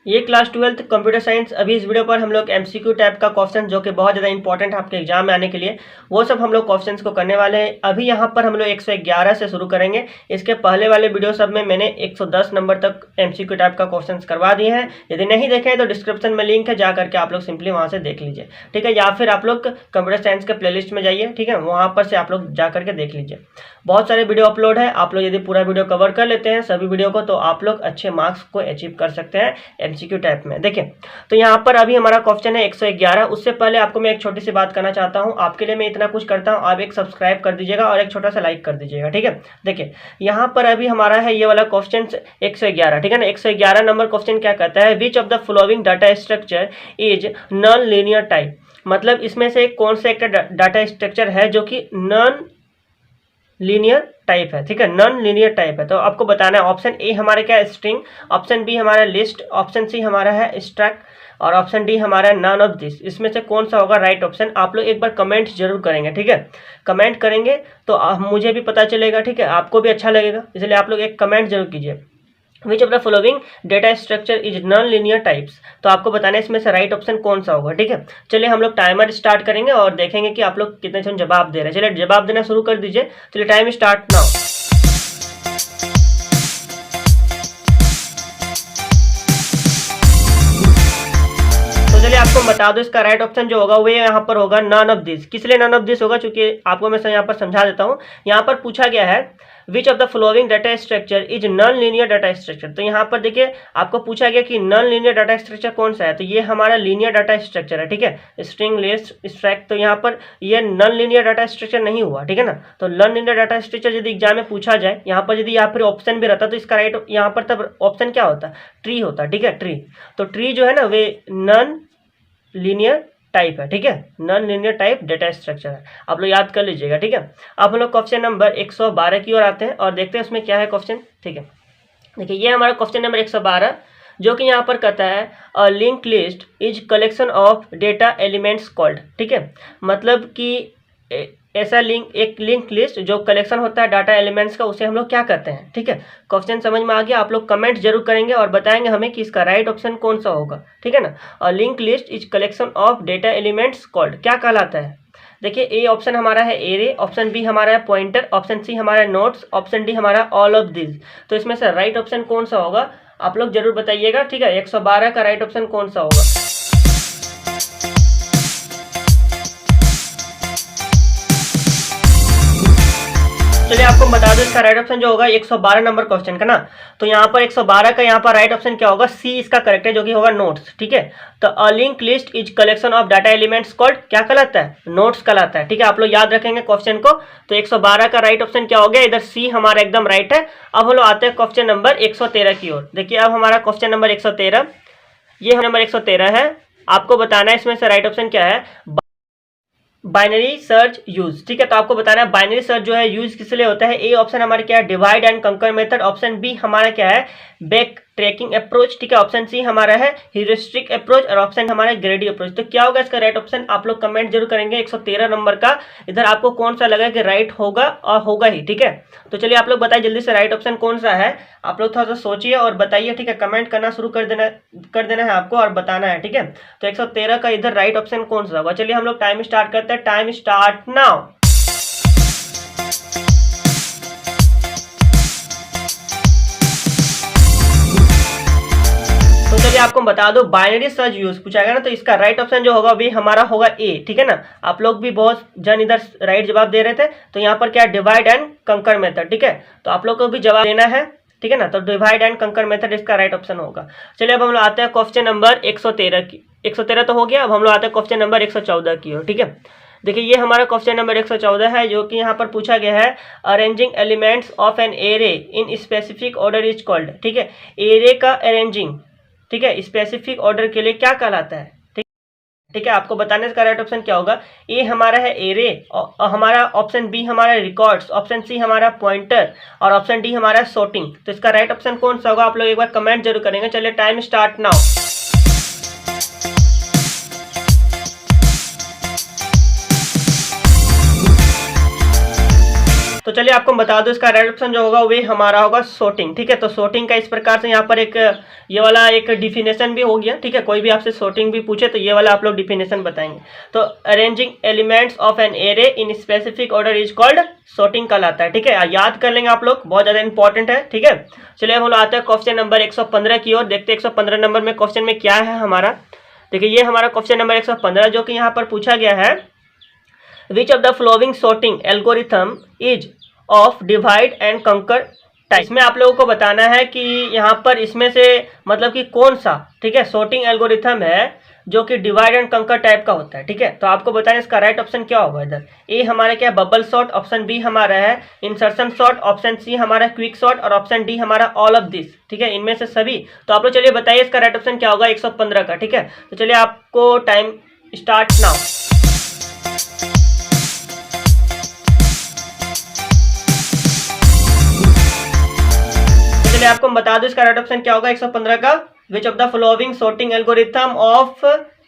ये class 12th computer science. अभी इस वीडियो पर हम लोग एमसीक्यू टाइप का क्वेश्चन जो कि बहुत ज़्यादा इंपॉर्टेंट है आपके एग्जाम में आने के लिए, वो सब हम लोग क्वेश्चंस को करने वाले हैं। अभी यहाँ पर हम लोग 111 से शुरू करेंगे। इसके पहले वाले वीडियो सब में मैंने 110 नंबर तक एमसीक्यू टाइप का क्वेश्चन करवा दिए हैं। यदि नहीं देखे तो डिस्क्रिप्शन में लिंक है, जा करके आप लोग सिंपली वहाँ से देख लीजिए, ठीक है। या फिर आप लोग कंप्यूटर साइंस के प्लेलिस्ट में जाइए, ठीक है, वहाँ पर से आप लोग जा करके देख लीजिए। बहुत सारे वीडियो अपलोड है। आप लोग यदि पूरा वीडियो कवर कर लेते हैं सभी वीडियो को, तो आप लोग अच्छे मार्क्स को अचीव कर सकते हैं एमसीक्यू टाइप में। देखिए, तो यहाँ पर अभी हमारा क्वेश्चन है 111। उससे पहले आपको मैं एक छोटी सी बात करना चाहता हूँ। आपके लिए मैं इतना कुछ करता हूँ, आप एक सब्सक्राइब कर दीजिएगा और एक छोटा सा लाइक कर दीजिएगा, ठीक है। देखिए, यहाँ पर अभी हमारा है ये वाला क्वेश्चन 111, ठीक है ना। 111 नंबर क्वेश्चन क्या कहता है, which of the following data structure is non linear type. मतलब इसमें से कौन सा एक डाटा स्ट्रक्चर है जो कि नॉन लीनियर टाइप है, ठीक है, नॉन लीनियर टाइप है। तो आपको बताना है ऑप्शन ए हमारा क्या है, स्ट्रिंग, ऑप्शन बी हमारा लिस्ट, ऑप्शन सी हमारा है स्ट्रक और ऑप्शन डी हमारा है नॉन ऑफ दिस। इसमें से कौन सा होगा राइट ऑप्शन। आप लोग एक बार कमेंट जरूर करेंगे, ठीक है। कमेंट करेंगे तो मुझे भी पता चलेगा, ठीक है, आपको भी अच्छा लगेगा, इसलिए आप लोग एक कमेंट जरूर कीजिए। Which of the following data structure is non linear types. तो आपको बताना है इसमें से राइट ऑप्शन कौन सा होगा, ठीक है। चलिए हम लोग टाइमर स्टार्ट करेंगे और देखेंगे कि आप लोग कितने जन जवाब दे रहे हैं। चलिए जवाब देना शुरू कर दीजिए। चलिए टाइम स्टार्ट नाउ। तो चलिए आपको बता दो, इसका राइट ऑप्शन जो होगा वो यहाँ पर होगा नॉन ऑफ दिस। किस लिए नॉन ऑफ दिस होगा, क्योंकि आपको मैं यहाँ पर समझा देता हूँ। यहाँ पर पूछा गया है which of the following data structure is non linear data structure. तो यहाँ पर देखिए आपको पूछा गया कि नॉन लीनियर डाटा स्ट्रक्चर कौन सा है, तो ये हमारा लीनियर डाटा स्ट्रक्चर है, ठीक है, स्ट्रिंग, लिस्ट, स्ट्रैक। तो यहाँ पर ये नॉन लीनियर डाटा स्ट्रक्चर नहीं हुआ, ठीक है ना। तो नॉन लीनियर डाटा स्ट्रक्चर यदि एग्जाम में पूछा जाए, यहाँ पर यदि यहाँ पर ऑप्शन भी रहता तो इसका राइट यहाँ पर तब ऑप्शन क्या होता, ट्री होता, ठीक है, ट्री। तो ट्री जो है ना वे नॉन लीनियर टाइप है, ठीक है, non linear type data structure है। आप लोग याद कर लीजिएगा, ठीक है। अब हम लोग क्वेश्चन नंबर 112 की ओर आते हैं और देखते हैं उसमें क्या है क्वेश्चन, ठीक है। देखिए ये हमारा क्वेश्चन नंबर 112 जो कि यहाँ पर कहता है a link list is collection of data elements called, ठीक है। मतलब कि ऐसा एक लिंक लिस्ट जो कलेक्शन होता है डाटा एलिमेंट्स का, उसे हम लोग क्या कहते हैं, ठीक है। क्वेश्चन समझ में आ गया। आप लोग कमेंट जरूर करेंगे और बताएंगे हमें कि इसका राइट ऑप्शन कौन सा होगा, ठीक है ना। और link list is collection of data elements called क्या कहलाता है। देखिए ए ऑप्शन हमारा है एरे, ऑप्शन बी हमारा है पॉइंटर, ऑप्शन सी हमारा है नोट्स, ऑप्शन डी हमारा ऑल ऑफ दिस। तो इसमें से राइट ऑप्शन कौन सा होगा आप लोग जरूर बताइएगा, ठीक है। 112 का राइट ऑप्शन कौन सा होगा। चलिए आपको बता दो इसका राइट ऑप्शन जो होगा 112 नंबर क्वेश्चन का ना, तो यहाँ पर 112 का यहाँ पर राइट ऑप्शन क्या होगा, सी इसका करेक्ट है, जो कि होगा नोट्स, ठीक है। तो a link list is collection of data elements called क्या कहलाता है, नोट्स कहलाता है, ठीक है। आप लोग याद रखेंगे क्वेश्चन को। तो 112 का राइट ऑप्शन क्या हो गया, इधर सी हमारा एकदम राइट है। अब हम लोग आते हैं क्वेश्चन नंबर 113 की ओर। देखिए अब हमारा क्वेश्चन नंबर 113, ये नंबर 113 है। आपको बताना है इसमें से राइट ऑप्शन क्या है, बाइनरी सर्च यूज, ठीक है। तो आपको बताना है बाइनरी सर्च जो है यूज किस लिए होता है। ए ऑप्शन हमारे क्या है, डिवाइड एंड कंकर मेथड, ऑप्शन बी हमारा क्या है, बैक ट्रैकिंग अप्रोच, ठीक है, ऑप्शन सी हमारा है ह्यूरिस्टिक अप्रोच और ऑप्शन हमारा ग्रेडी अप्रोच। तो क्या होगा इसका राइट ऑप्शन, आप लोग कमेंट जरूर करेंगे 113 नंबर का। इधर आपको कौन सा लगा कि राइट होगा और होगा ही, ठीक है। तो चलिए आप लोग बताइए जल्दी से राइट ऑप्शन कौन सा है। आप लोग थोड़ा सा सोचिए और बताइए, ठीक है। कमेंट करना शुरू कर देना है आपको और बताना है, ठीक है। तो 113 का इधर राइट ऑप्शन कौन सा होगा। चलिए हम लोग टाइम स्टार्ट करते हैं। Time start now. तो चलिए आपको बता दो बाइनरी सर्च यूज पूछा गया ना, तो इसका राइट ऑप्शन जो होगा भी हमारा होगा ए, ठीक है ना। आप लोग भी बहुत जन इधर राइट जवाब दे रहे थे। तो यहाँ पर क्या डिवाइड एंड कंकर मेथड, ठीक है। तो आप लोग को भी जवाब देना है, ठीक है ना। तो डिवाइड एंड कंकर मेथड इसका राइट ऑप्शन होगा। चलिए अब हम लोग आते हैं क्वेश्चन नंबर 113 की। 113 तो हो गया। अब हम लोग आते हैं क्वेश्चन नंबर 114 की ओर, ठीक है। देखिए ये हमारा क्वेश्चन नंबर 114 है जो कि यहाँ पर पूछा गया है arranging elements of an array in specific order is called, ठीक है। एरे का अरेंजिंग, ठीक है, स्पेसिफिक ऑर्डर के लिए क्या कहलाता है, ठीक है। आपको बताने का राइट ऑप्शन क्या होगा। ए हमारा है एरे, और हमारा ऑप्शन बी हमारा रिकॉर्ड्स, ऑप्शन सी हमारा पॉइंटर और ऑप्शन डी हमारा सॉर्टिंग। तो इसका राइट ऑप्शन कौन सा होगा आप लोग एक बार कमेंट जरूर करेंगे। चलिए टाइम स्टार्ट नाउ। तो तो चलिए आपको बता दो, इसका राइट ऑप्शन जो होगा वे हमारा होगा सॉर्टिंग। ठीक है, तो सॉर्टिंग का इस प्रकार से यहाँ पर एक ये वाला एक डिफिनेशन भी हो गया। ठीक है, कोई भी आपसे सॉर्टिंग भी पूछे तो ये वाला आप लोग डिफिनेशन बताएंगे। तो arranging elements of an array in specific order is called sorting कहलाता है। ठीक है, याद कर लेंगे आप लोग, बहुत ज़्यादा इंपॉर्टेंट है। ठीक है, चलिए हम लोग आते हैं क्वेश्चन नंबर 115 की ओर। देखते हैं 115 नंबर में क्वेश्चन में क्या है हमारा। देखिए ये हमारा क्वेश्चन नंबर 115 जो कि यहाँ पर पूछा गया है, which of the flowing sorting algorithm is of divide and कंकर टाइप। इसमें आप लोगों को बताना है कि यहाँ पर इसमें से मतलब कि कौन सा, ठीक है, सॉर्टिंग एल्गोरिथम है जो कि डिवाइड एंड कंकर टाइप का होता है। ठीक है, तो आपको बताना इसका राइट ऑप्शन क्या होगा। इधर ए हमारा क्या है, बबल सॉर्ट, ऑप्शन बी हमारा है इंसर्शन सॉर्ट, ऑप्शन सी हमारा क्विक सॉर्ट और ऑप्शन डी हमारा ऑल ऑफ दिस। ठीक है, इनमें से सभी। तो आप लोग चलिए बताइए इसका राइट ऑप्शन क्या होगा 115 का। ठीक है, तो चलिए आपको टाइम स्टार्ट नाउ। आपको बता दो इसका राइट ऑप्शन क्या होगा 115 का, which of the following sorting algorithm of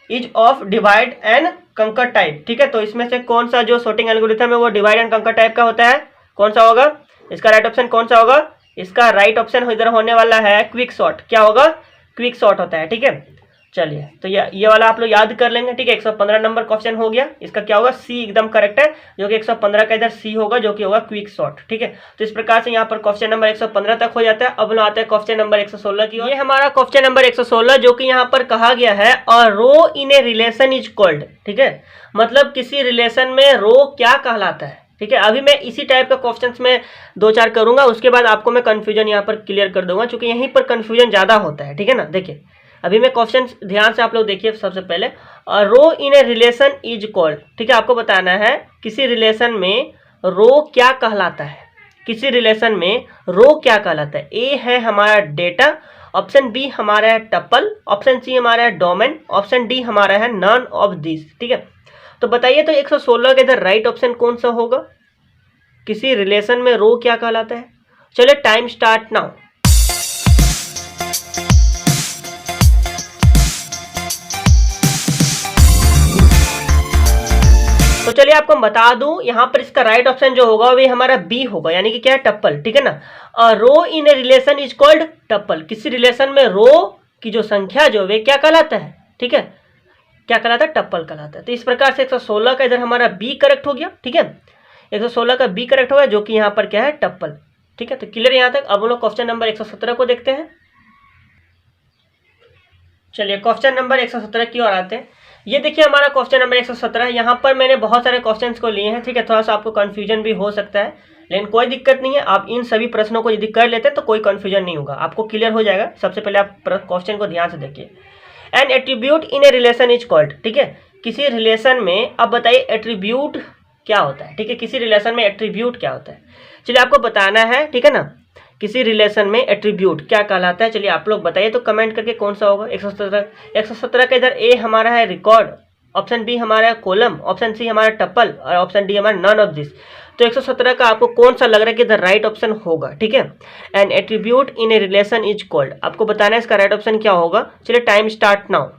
is of divide and कंकर टाइप। ठीक है, तो इसमें से कौन सा जो सॉर्टिंग एल्गोरिथम है वो डिवाइड एंड कंकर टाइप का होता है, कौन सा होगा, इसका राइट ऑप्शन कौन सा होगा। इसका राइट ऑप्शन इधर होने वाला है क्विक सॉर्ट। क्या होगा, क्विक सॉर्ट होता है। ठीक है, चलिए तो ये वाला आप लोग याद कर लेंगे। ठीक है, 115 नंबर क्वेश्चन हो गया। इसका क्या होगा, सी एकदम करेक्ट है, जो कि 115 का इधर सी होगा, जो कि होगा क्विक सॉर्ट। ठीक है, तो इस प्रकार से यहाँ पर क्वेश्चन नंबर 115 तक हो जाता है। अब लोग आते हैं क्वेश्चन नंबर 116 की। ये हमारा क्वेश्चन नंबर 116 जो कि यहाँ पर कहा गया है, और रो इन ए रिलेशन इज कॉल्ड। ठीक है, मतलब किसी रिलेशन में रो क्या कहलाता है। ठीक है, अभी मैं इसी टाइप का क्वेश्चंस में 2-4 करूंगा, उसके बाद आपको मैं कंफ्यूजन यहाँ पर क्लियर कर दूंगा, क्योंकि यहीं पर कंफ्यूजन ज़्यादा होता है। ठीक है ना, देखिए अभी मैं क्वेश्चन ध्यान से आप लोग देखिए। सबसे पहले रो इन ए रिलेशन इज कॉल्ड। ठीक है, आपको बताना है किसी रिलेशन में रो क्या कहलाता है, किसी रिलेशन में रो क्या कहलाता है। ए है हमारा डेटा, ऑप्शन बी हमारा है टपल, ऑप्शन सी हमारा है डोमेन, ऑप्शन डी हमारा है नन ऑफ दिस। ठीक है, तो बताइए तो 116 के इधर राइट ऑप्शन कौन सा होगा, किसी रिलेशन में रो क्या कहलाता है। चलिए टाइम स्टार्ट नाउ। तो चलिए आपको बता दूं, यहाँ पर इसका राइट ऑप्शन जो होगा वो हमारा बी होगा, यानी कि क्या है, टप्पल। ठीक है ना, रो इन ए रिलेशन इज कॉल्ड टप्पल। किसी रिलेशन में रो की जो संख्या जो वे क्या कहलाता है। ठीक है, क्या कहलाता है, टप्पल कहलाता है। तो इस प्रकार से 116 का इधर हमारा बी करेक्ट हो गया। ठीक है, 116 का बी करेक्ट होगा, जो कि यहाँ पर क्या है, टप्पल। ठीक है, तो क्लियर यहाँ तक। अब हम लोग क्वेश्चन नंबर 117 को देखते हैं। चलिए क्वेश्चन नंबर 117 की ओर आते हैं। ये देखिए हमारा क्वेश्चन नंबर 117। यहाँ पर मैंने बहुत सारे क्वेश्चंस को लिए हैं। ठीक है, थोड़ा सा आपको कंफ्यूजन भी हो सकता है, लेकिन कोई दिक्कत नहीं है। आप इन सभी प्रश्नों को यदि कर लेते हैं तो कोई कंफ्यूजन नहीं होगा, आपको क्लियर हो जाएगा। सबसे पहले आप क्वेश्चन को ध्यान से देखिए। N attribute in a relation is called. ठीक है, किसी रिलेशन में, अब बताइए एट्रीब्यूट क्या होता है। ठीक है, किसी रिलेशन में एट्रीब्यूट क्या होता है, चलिए आपको बताना है। ठीक है ना, किसी रिलेशन में एट्रीब्यूट क्या कहलाता है, चलिए आप लोग बताइए तो कमेंट करके कौन सा होगा। 117 का इधर ए हमारा है रिकॉर्ड, ऑप्शन बी हमारा है कॉलम, ऑप्शन सी हमारा टप्पल और ऑप्शन डी हमारा नन ऑफ दिस। तो 117 का आपको कौन सा लग रहा है कि इधर राइट ऑप्शन होगा। ठीक है, N attribute in a relation is called, आपको बताना है इसका राइट ऑप्शन क्या होगा। चलिए टाइम स्टार्ट नाउ।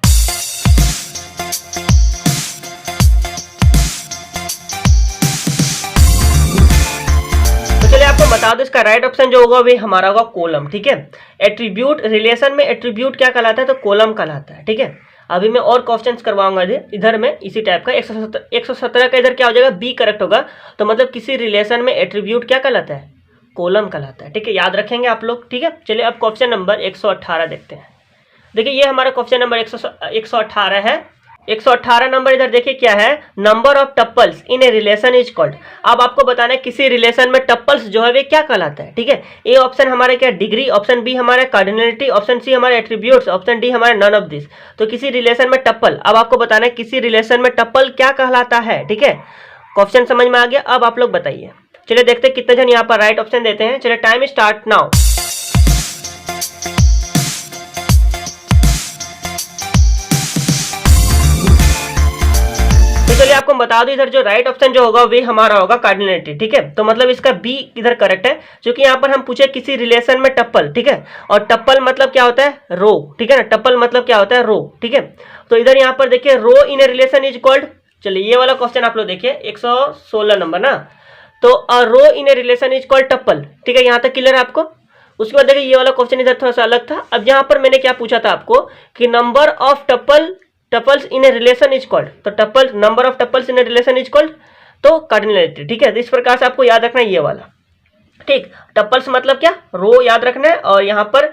आपको बता दो इसका राइट ऑप्शन जो होगा वे हमारा होगा कॉलम। ठीक है, एट्रीब्यूट, रिलेशन में एट्रीब्यूट क्या कहलाता है, तो कॉलम कहलाता है। ठीक है, अभी मैं और क्वेश्चंस करवाऊंगा इधर में इसी टाइप का। 117 का इधर क्या हो जाएगा, बी करेक्ट होगा। तो मतलब किसी रिलेशन में एट्रीब्यूट क्या कहलाता है, कॉलम कहलाता है। ठीक है, याद रखेंगे आप लोग। ठीक है, चलिए अब क्वेश्चन नंबर 118 देखते हैं। देखिए ये हमारा क्वेश्चन नंबर 118 है। 118 नंबर इधर देखिए क्या है, number of tuples in a relation is called. अब आपको बताना है किसी रिलेशन में टप्पल्स जो है वे क्या कहलाता है। ठीक है, ए ऑप्शन हमारा क्या, डिग्री, ऑप्शन बी हमारा कार्डिनलिटी, ऑप्शन सी हमारे एट्रीब्यूट्स, ऑप्शन डी हमारा नन ऑफ दिस। तो किसी रिलेशन में टप्पल, अब आपको बताना है किसी रिलेशन में टप्पल क्या कहलाता है। ठीक है, क्वेश्चन समझ में आ गया। अब आप लोग बताइए। चलिए देखते हैं कितने जन यहाँ पर राइट ऑप्शन देते हैं। चलिए टाइम स्टार्ट नाउ। चलिए आपको बता दो इधर जो राइट ऑप्शन जो होगा वे हमारा होगा कार्डिनलिटी। ठीक है, तो मतलब इसका बी इधर करेक्ट है, क्योंकि यहाँ पर हम पूछे किसी रिलेशन में टप्पल। ठीक है, और टप्पल मतलब क्या होता है, रो। ठीक है ना, टप्पल मतलब क्या होता है, रो। ठीक है, तो इधर यहाँ पर देखिए रो इन ए रिलेशन इज कॉल्ड। चलिए ये वाला क्वेश्चन आप लोग देखिए 116 नंबर ना। तो अ रो इन ए रिलेशन इज कॉल्ड टप्पल। ठीक है, यहाँ तक क्लियर है आपको। उसके बाद देखिए ये वाला क्वेश्चन इधर थोड़ा सा अलग था। अब यहाँ पर मैंने क्या पूछा था आपको कि number of tuples in a relation is called, तो tuple number of tuples in a relation is called तो कार्डिनलिटी। ठीक है, तो इस प्रकार से आपको याद रखना है ये वाला। ठीक, टप्पल्स मतलब क्या, रो याद रखना है, और यहाँ पर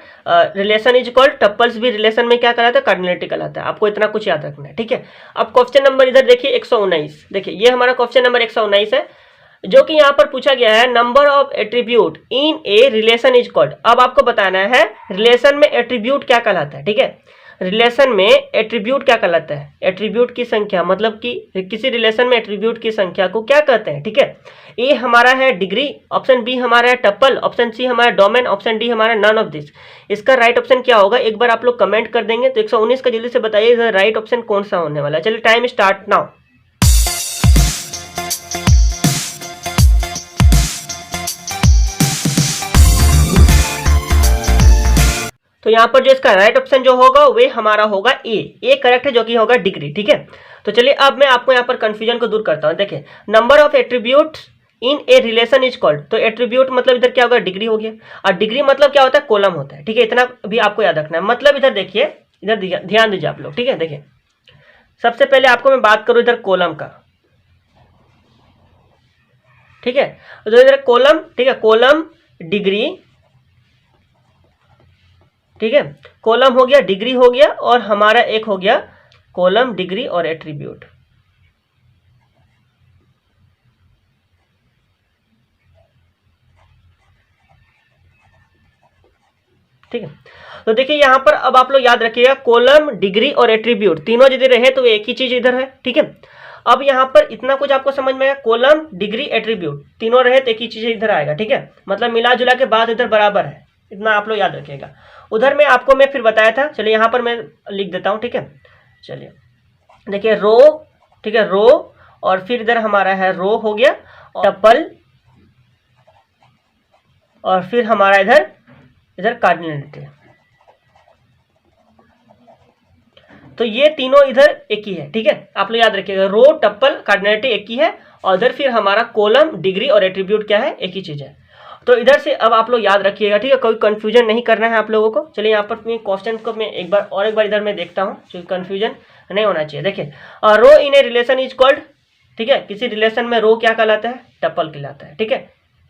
रिलेशन इज कॉल्ड टप्पल्स भी रिलेशन में क्या कहलाता है, कार्डिनलिटी कहलाता है। आपको इतना कुछ याद रखना है। ठीक है, अब क्वेश्चन नंबर इधर देखिए 119। देखिए ये हमारा क्वेश्चन नंबर 119 है, जो कि यहाँ पर पूछा गया है number of attribute in a relation is called. अब आपको बताना है रिलेशन में एट्रीब्यूट क्या कहलाता है। ठीक है, रिलेशन में एट्रीब्यूट क्या कहलाता है, एट्रीब्यूट की संख्या, मतलब कि किसी रिलेशन में एट्रीब्यूट की संख्या को क्या कहते हैं। ठीक है, ए हमारा है डिग्री, ऑप्शन बी हमारा है टप्पल, ऑप्शन सी हमारा डोमेन, ऑप्शन डी हमारा नन ऑफ दिस। इसका राइट ऑप्शन क्या होगा, एक बार आप लोग कमेंट कर देंगे तो 119 का जल्दी से बताइए राइट ऑप्शन कौन सा होने वाला है। चलिए टाइम स्टार्ट नाउ। तो यहाँ पर जो इसका राइट ऑप्शन जो होगा वे हमारा होगा ए करेक्ट है, जो कि होगा डिग्री। ठीक है, तो चलिए अब मैं आपको यहाँ पर कंफ्यूजन को दूर करता हूँ। देखिए number of attributes in a relation is called, तो एट्रीब्यूट मतलब इधर क्या होगा, डिग्री हो गया, और डिग्री मतलब क्या होता है, कॉलम होता है। ठीक है, इतना भी आपको याद रखना है। मतलब इधर देखिए, इधर ध्यान दीजिए आप लोग। ठीक है, देखिए सबसे पहले आपको मैं बात करूँ इधर कॉलम का। ठीक है, तो इधर कॉलम, ठीक है, कॉलम डिग्री, ठीक है, कॉलम हो गया, डिग्री हो गया, और हमारा एक हो गया कॉलम डिग्री और एट्रीब्यूट। ठीक है, तो देखिए यहां पर अब आप लोग याद रखिएगा कॉलम डिग्री और एट्रीब्यूट तीनों यदि रहे तो एक ही चीज इधर है। ठीक है, अब यहां पर इतना कुछ आपको समझ में आया, कॉलम डिग्री एट्रीब्यूट तीनों रहे तो एक ही चीज इधर आएगा। ठीक है, मतलब मिला जुला के बाद इधर बराबर है, इतना आप लोग याद रखिएगा। उधर में आपको मैं फिर बताया था, चलिए यहाँ पर मैं लिख देता हूँ। ठीक है, चलिए देखिए रो, ठीक है, रो, और फिर इधर हमारा है रो हो गया, टप्पल, और फिर हमारा इधर कार्डिनलिटी। तो ये तीनों इधर एक ही है। ठीक है, आप लोग याद रखिएगा रो टप्पल कार्डिनलिटी एक ही है, और इधर फिर हमारा कॉलम डिग्री और एट्रीब्यूट क्या है, एक ही चीज है। तो इधर से अब आप लोग याद रखिएगा। ठीक है, कोई कंफ्यूजन नहीं करना है आप लोगों को। चलिए यहाँ पर मैं क्वेश्चन को मैं एक बार इधर मैं देखता हूँ, क्योंकि कंफ्यूजन नहीं होना चाहिए। देखिए रो इन ए रिलेशन इज कॉल्ड, ठीक है, किसी रिलेशन में रो क्या कहलाता है, टप्पल कहलाता है। ठीक है,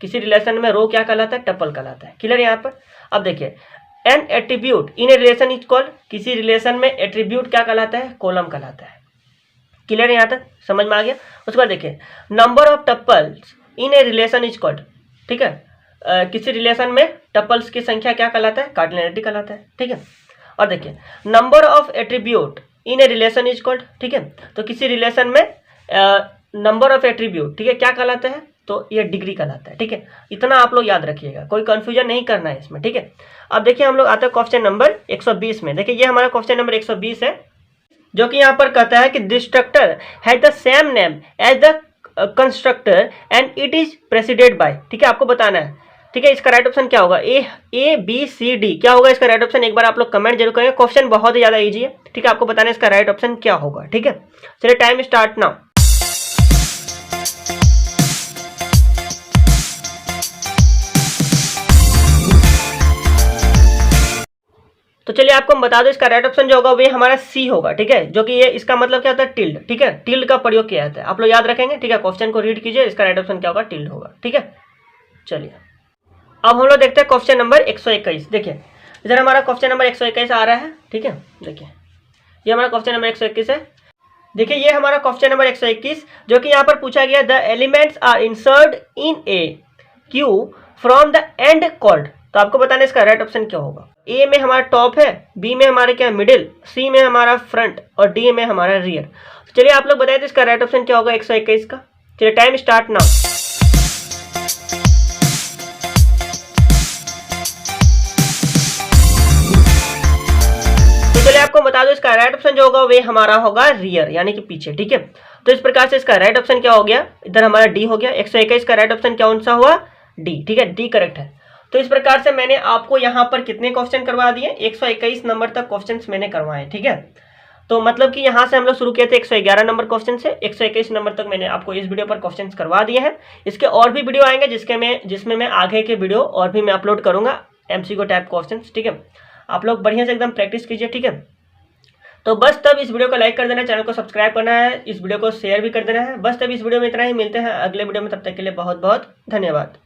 किसी रिलेशन में रो क्या कहलाता है, टप्पल कहलाता है। क्लियर यहाँ पर। अब देखिए N attribute in a relation is called, किसी रिलेशन में एट्रीब्यूट क्या कहलाता है, कॉलम कहलाता है। क्लियर यहाँ तक समझ में आ गया। उसके बाद देखिए number of tuples in a relation is called, ठीक है, किसी रिलेशन में टप्पल्स की संख्या क्या कहलाता है, कार्डिनलिटी कहलाता है। ठीक है, और देखिए number of attribute in a relation is called, ठीक है, तो किसी रिलेशन में नंबर ऑफ एट्रीब्यूट, ठीक है, क्या कहलाता है, तो ये डिग्री कहलाता है। ठीक है, इतना आप लोग याद रखिएगा, कोई कंफ्यूजन नहीं करना है इसमें। ठीक है, अब देखिए हम लोग आते हैं क्वेश्चन नंबर 120 में। देखिए ये हमारा क्वेश्चन नंबर 120 है, जो कि यहाँ पर कहता है कि destructor has the same name as the constructor and it is preceded by. ठीक है, आपको बताना है। ठीक है, इसका राइट ऑप्शन क्या होगा, ए बी सी डी, क्या होगा इसका राइट ऑप्शन, एक बार आप लोग कमेंट जरूर करेंगे। क्वेश्चन बहुत ही ज्यादा इजी है। ठीक है, आपको बताना है इसका राइट ऑप्शन क्या होगा। ठीक है, चलिए टाइम स्टार्ट नाउ। तो चलिए आपको हम बता दो इसका राइट ऑप्शन जो होगा वे हमारा सी होगा। ठीक है, जो कि ये इसका मतलब क्या होता है, टिल्ड। ठीक है, टिल्ड का प्रयोग किया जाता है, आप लोग याद रखेंगे। ठीक है, क्वेश्चन को रीड कीजिए, इसका राइट ऑप्शन क्या होगा, टिल्ड होगा। ठीक है, चलिए अब हम लोग देखते हैं क्वेश्चन नंबर 121। देखिए इधर हमारा क्वेश्चन नंबर 121 आ रहा है। ठीक है, देखिए ये हमारा क्वेश्चन नंबर 121 है। देखिए ये हमारा क्वेश्चन नंबर 121, जो कि यहाँ पर पूछा गया the elements are insert in a queue from the end called. तो आपको बताना है इसका राइट ऑप्शन क्या होगा। ए में हमारा टॉप है, बी में हमारा क्या मिडिल, सी में हमारा फ्रंट, और डी में हमारा रियर। तो चलिए आप लोग बताइए तो इसका राइट ऑप्शन क्या होगा 121 का। चलिए टाइम स्टार्ट नाउ। तो चलिए आपको बता दो इसका राइट ऑप्शन जो होगा वे हमारा होगा रियर, यानी कि पीछे। ठीक है, तो इस प्रकार से इसका राइट ऑप्शन क्या हो गया, इधर हमारा डी हो गया। 121 का राइट ऑप्शन कौन सा हुआ, डी। ठीक है, डी करेक्ट है। तो इस प्रकार से मैंने आपको यहाँ पर कितने क्वेश्चन करवा दिए, 121 नंबर तक क्वेश्चंस मैंने करवाए। ठीक है, तो मतलब कि यहाँ से हम लोग शुरू किए थे 111 नंबर क्वेश्चन से 121 नंबर तक मैंने आपको इस वीडियो पर क्वेश्चन करवा दिए हैं। इसके और भी वीडियो आएंगे जिसमें मैं आगे के वीडियो और भी मैं अपलोड करूँगा MCQ टाइप क्वेश्चन, ठीक है। आप लोग बढ़िया से एकदम प्रैक्टिस कीजिए, ठीक है। तो बस तब इस वीडियो को लाइक कर देना है, चैनल को सब्सक्राइब करना है, इस वीडियो को शेयर भी कर देना है। बस तब इस वीडियो में इतना ही, मिलते हैं अगले वीडियो में, तब तक के लिए बहुत बहुत धन्यवाद।